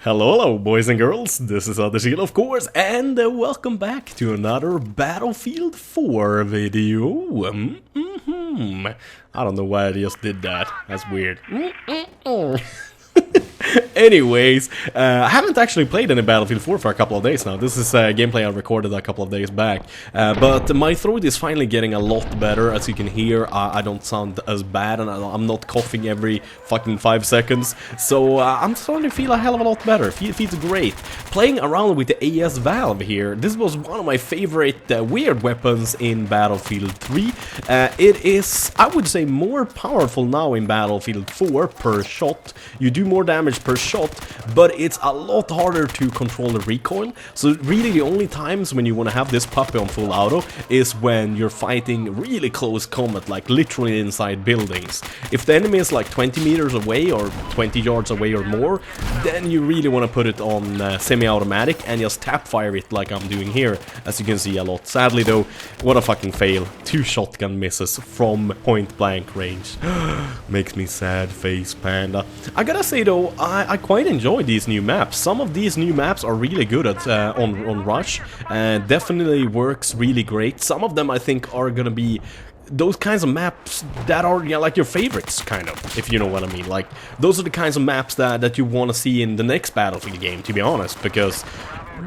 Hello, boys and girls, this is Anders, of course, and welcome back to another Battlefield 4 video. I don't know why I just did that, that's weird. Anyways, I haven't actually played any Battlefield 4 for a couple of days now. This is gameplay I recorded a couple of days back. But my throat is finally getting a lot better. As you can hear, I don't sound as bad, and I'm not coughing every fucking 5 seconds. So I'm starting to feel a hell of a lot better. Feels great. Playing around with the AS Valve here, this was one of my favorite weird weapons in Battlefield 3. It is, I would say, more powerful now in Battlefield 4 per shot. You do more damage per shot, but it's a lot harder to control the recoil. So really the only times when you want to have this puppy on full auto is when you're fighting really close combat, like literally inside buildings. If the enemy is like 20 meters away or 20 yards away or more, then you really want to put it on semi-automatic and just tap fire it like I'm doing here, as you can see a lot. Sadly though, what a fucking fail. 2 shotgun misses from point blank range. Makes me sad face, panda. I gotta say though, I quite enjoy these new maps. Some of these new maps are really good at on Rush, and definitely works really great. Some of them I think are gonna be those kinds of maps that are, yeah, like your favorites, kind of, if you know what I mean. Like, those are the kinds of maps that you want to see in the next Battlefield game, to be honest, because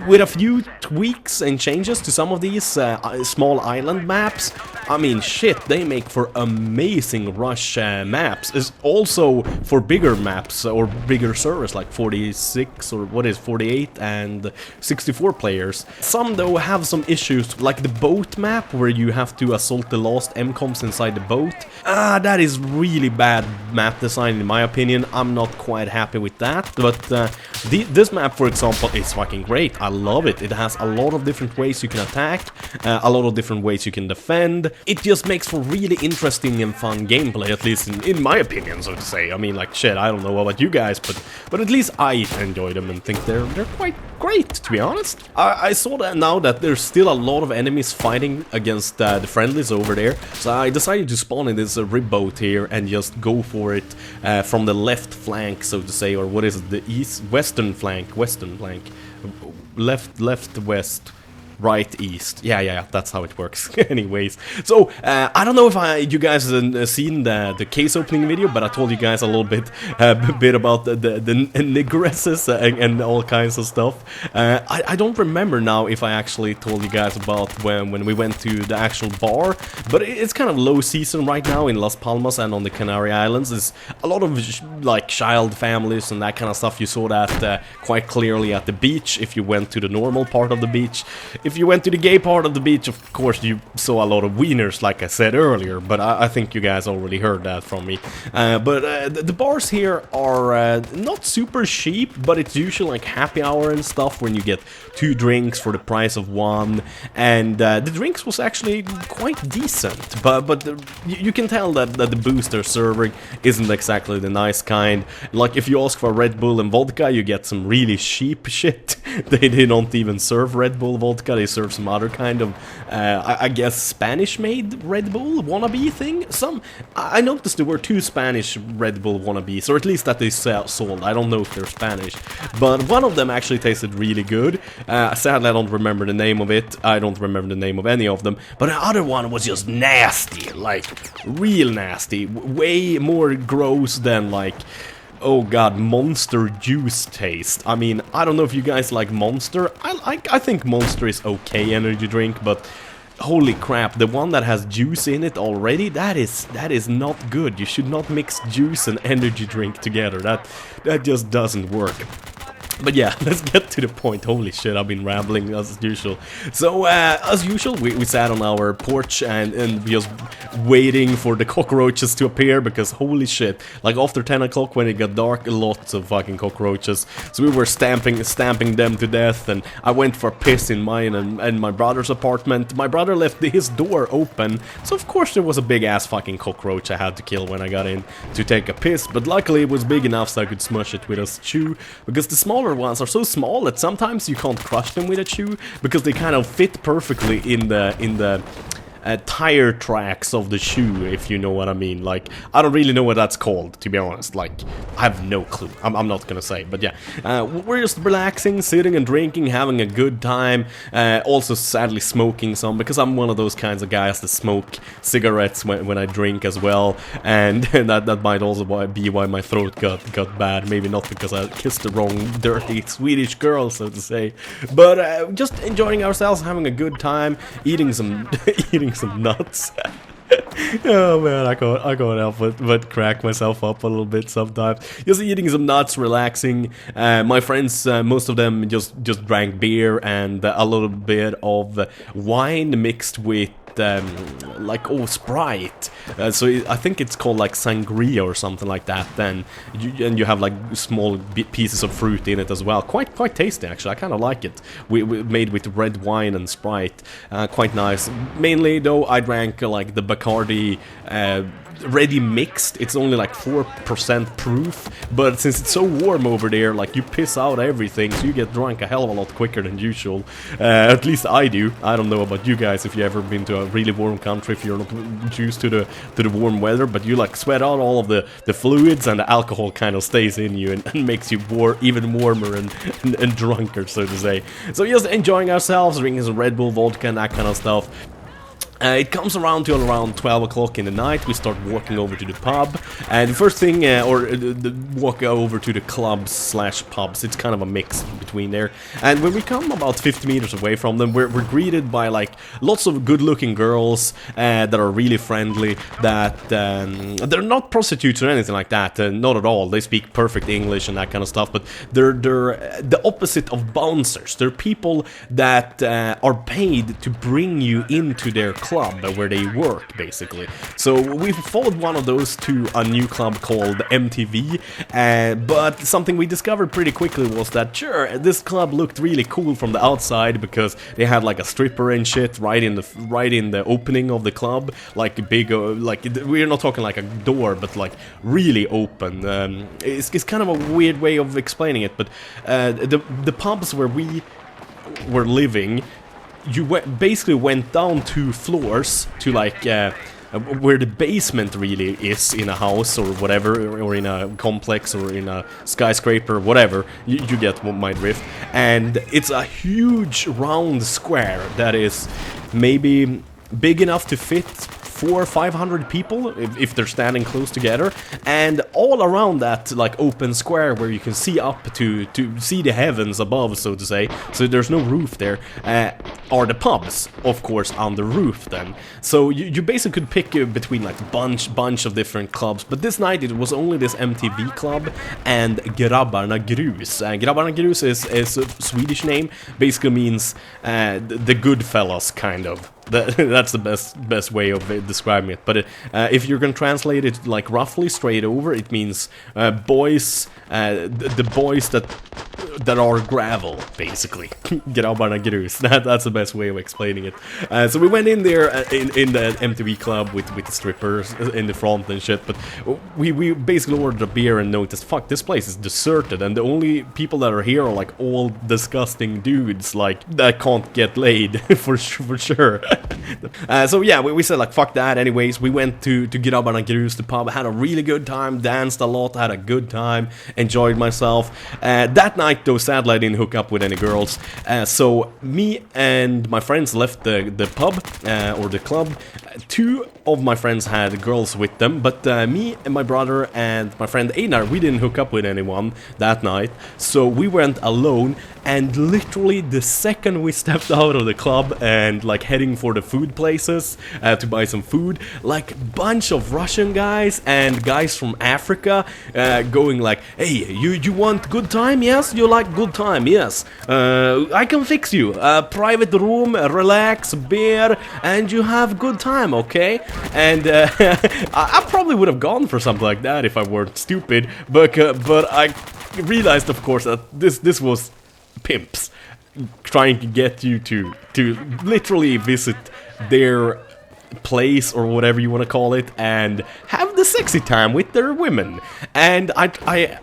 with a few tweaks and changes to some of these small island maps, I mean, shit, they make for amazing Rush maps. It's also for bigger maps or bigger servers like 46 or what is 48 and 64 players. Some though have some issues, like the boat map where you have to assault the lost MCOMs inside the boat. That is really bad map design in my opinion. I'm not quite happy with that, but this map, for example, is fucking great. I love it. It has a lot of different ways you can attack, a lot of different ways you can defend. It just makes for really interesting and fun gameplay, at least in my opinion, so to say. I mean, like, shit, I don't know about you guys, but at least I enjoy them and think they're quite great, to be honest. I saw that now that there's still a lot of enemies fighting against the friendlies over there, so I decided to spawn in this rib boat here and just go for it from the left flank, so to say, or what is it, the western flank, left, west, right, east. Yeah, that's how it works. Anyways, so I don't know if you guys have seen the case opening video, but I told you guys a little bit about the negresses and all kinds of stuff. I don't remember now if I actually told you guys about when we went to the actual bar, but it's kind of low season right now in Las Palmas and on the Canary Islands. There's a lot of like child families and that kind of stuff. You saw that quite clearly at the beach if you went to the normal part of the beach. If you went to the gay part of the beach, of course, you saw a lot of wieners, like I said earlier, but I think you guys already heard that from me. But the bars here are not super cheap, but it's usually like happy hour and stuff when you get 2 drinks for the price of 1, and the drinks was actually quite decent, but you can tell that the booze they're serving isn't exactly the nice kind. Like, if you ask for Red Bull and vodka, you get some really cheap shit. They don't even serve Red Bull vodka. They serve some other kind of, I guess, Spanish-made Red Bull wannabe thing. I noticed there were 2 Spanish Red Bull wannabes, or at least that they sold. I don't know if they're Spanish, but one of them actually tasted really good. Sadly, I don't remember the name of it. I don't remember the name of any of them, but the other one was just nasty, like, real nasty. Way more gross than, like, oh god, Monster juice taste. I mean, I don't know if you guys like Monster. I think Monster is okay energy drink, but holy crap, the one that has juice in it already, that is not good. You should not mix juice and energy drink together. That just doesn't work. But yeah, let's get to the point. Holy shit, I've been rambling as usual. So, as usual, we sat on our porch and just waiting for the cockroaches to appear, because holy shit, like after 10 o'clock when it got dark, lots of fucking cockroaches. So we were stamping them to death, and I went for a piss in mine and my brother's apartment. My brother left his door open, so of course there was a big ass fucking cockroach I had to kill when I got in to take a piss, but luckily it was big enough so I could smush it with a chew, because the smaller ones are so small that sometimes you can't crush them with a chew, because they kind of fit perfectly in the tire tracks of the shoe, if you know what I mean. Like, I don't really know what that's called, to be honest. Like, I have no clue. I'm not gonna say, but yeah. We're just relaxing, sitting and drinking, having a good time. Also, sadly, smoking some, because I'm one of those kinds of guys that smoke cigarettes when I drink as well. And that might also be why my throat got bad. Maybe not because I kissed the wrong dirty Swedish girl, so to say. But just enjoying ourselves, having a good time, eating some eating some nuts. Oh man, I can't help but crack myself up a little bit sometimes. Just eating some nuts, relaxing. My friends, most of them just drank beer and a little bit of wine mixed with like Sprite. So I think it's called like sangria or something like that. Then you have like small pieces of fruit in it as well. Quite tasty actually. I kind of like it. We made with red wine and Sprite. Quite nice. Mainly though, I drank like the Bacardi ready mixed. It's only like 4% proof, but since it's so warm over there, like you piss out everything, so you get drunk a hell of a lot quicker than usual. At least I do. I don't know about you guys if you ever been to a really warm country, if you're not used to the warm weather, but you like sweat out all of the fluids, and the alcohol kind of stays in you and makes you even warmer and drunker, so to say. So just enjoying ourselves, drinking some Red Bull, vodka and that kind of stuff. It comes around till around 12 o'clock in the night. We start walking over to the pub, and the first thing, walk over to the clubs slash pubs. It's kind of a mix between there. And when we come about 50 meters away from them, we're greeted by like lots of good-looking girls that are really friendly. That they're not prostitutes or anything like that. Not at all. They speak perfect English and that kind of stuff. But they're the opposite of bouncers. They're people that are paid to bring you into their club where they work, basically. So we followed one of those to a new club called MTV, but something we discovered pretty quickly was that sure, this club looked really cool from the outside because they had like a stripper and shit right in the opening of the club, like a big like we're not talking like a door, but like really open. It's kind of a weird way of explaining it, but the pubs where we were living, you basically went down 2 floors to like where the basement really is in a house or whatever, or in a complex or in a skyscraper, whatever. You get my drift. And it's a huge round square that is maybe big enough to fit 400 or 500 people if they're standing close together, and all around that like open square where you can see up to see the heavens above, so to say, so there's no roof there, are the pubs, of course, on the roof then. So you basically could pick between like bunch of different clubs, but this night it was only this MTV club and Grabbarna Grus. Grabbarna Grus is a Swedish name, basically means the good fellas, kind of. That's the best way of describing it. But if you're gonna translate it like roughly straight over, it means boys, the boys that are gravel, basically. Grabbarna Grus. That's the best way of explaining it. So we went in there in the MTV club with the strippers in the front and shit. But we basically ordered a beer and noticed, fuck, this place is deserted, and the only people that are here are like all disgusting dudes, like that can't get laid for sure. So yeah, we said like fuck that. Anyways, we went to Grabbarna Grus, the pub, had a really good time, danced a lot, had a good time, enjoyed myself. That night though, sadly I didn't hook up with any girls, so me and my friends left the pub or the club. 2 of my friends had girls with them, but me and my brother and my friend Einar, we didn't hook up with anyone that night, so we went alone. And literally the second we stepped out of the club and like heading for the food places to buy some food, like bunch of Russian guys and guys from Africa going like, hey, you want good time? Yes, you like good time? Yes, I can fix you a private room, relax, beer, and you have good time, okay? And I probably would have gone for something like that if I weren't stupid, but I realized, of course, that this was pimps trying to get you to literally visit their place or whatever you want to call it and have the sexy time with their women. And I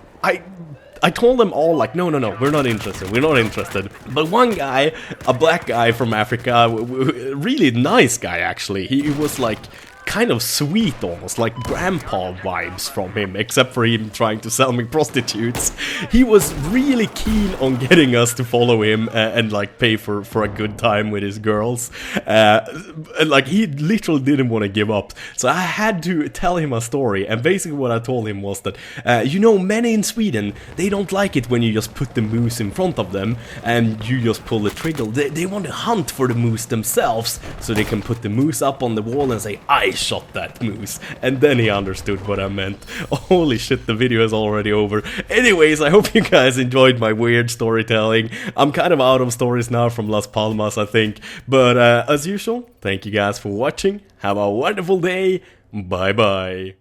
I told them all, like, no, we're not interested. But one guy, a black guy from Africa, really nice guy actually, he was like kind of sweet, almost like grandpa vibes from him, except for him trying to sell me prostitutes. He was really keen on getting us to follow him and like pay for a good time with his girls. And like he literally didn't want to give up, so I had to tell him a story. And basically what I told him was that you know, men in Sweden, they don't like it when you just put the moose in front of them and you just pull the trigger. They want to hunt for the moose themselves, so they can put the moose up on the wall and say, I shot that moose. And then he understood what I meant. Holy shit, the video is already over. Anyways, I hope you guys enjoyed my weird storytelling. I'm kind of out of stories now from Las Palmas, I think. But as usual, thank you guys for watching. Have a wonderful day. Bye bye.